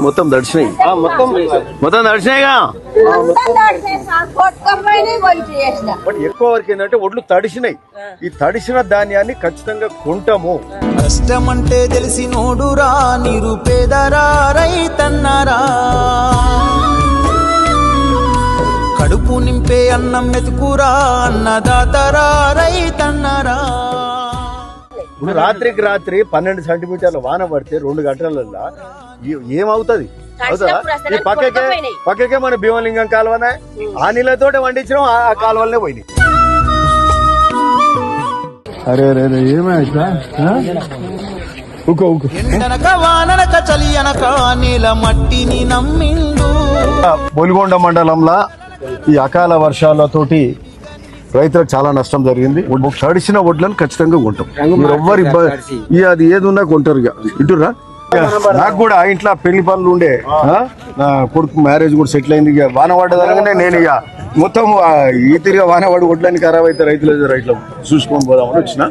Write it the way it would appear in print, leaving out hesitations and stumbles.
మొత్తం దర్శనం మొత్తం దర్శనగా బట్ ఎక్కువ వరకు ఏంటంటే ఒడ్లు తడిసినాయి. ఈ తడిసిన ధాన్యాన్ని ఖచ్చితంగా కొంటాము. కష్టమంటే తెలిసి నోడురా నిరుపేదరా రైతన్నరా, కడుపు నింపే అన్నం మెతుకురా అన్నదాతరా రైతన్నరా. ఇప్పుడు రాత్రికి రాత్రి 12 సెంటీమీటర్ల వాన పడితే 2 గంటలల్లో ఏమవుతుంది? అవుతుందా? ఈ పక్కకే మన భీమలింగం కాలువనే ఆ నీళ్ళతో వండించడం ఆ కాలువలనే పోయినాయి. అరే అరే ఏమైనా ఎండనక వాననక చలి అనక నీల మట్టిని నమ్మిండు. బొలిగొండ మండలంలో ఈ అకాల వర్షాలతోటి రైతులకు చాలా నష్టం జరిగింది. తడిసిన వడ్లను ఖచ్చితంగా కొంటాం. మీరు ఎవ్వరు ఇబ్బంది అది ఏది ఉన్నా కొంటారు. ఇక ఇటురా నాకు కూడా ఇంట్లో పెళ్లి పనులు ఉండే, నా కొడుకు మ్యారేజ్ కూడా సెటిల్ అయింది. ఇక వాన పడ్డదనగానే నేను ఇక మొత్తం ఈ తిరిగి వాన పడి వడ్లని ఖరాబ్ అయితే రైతులు చూసుకొని పోదామని వచ్చిన.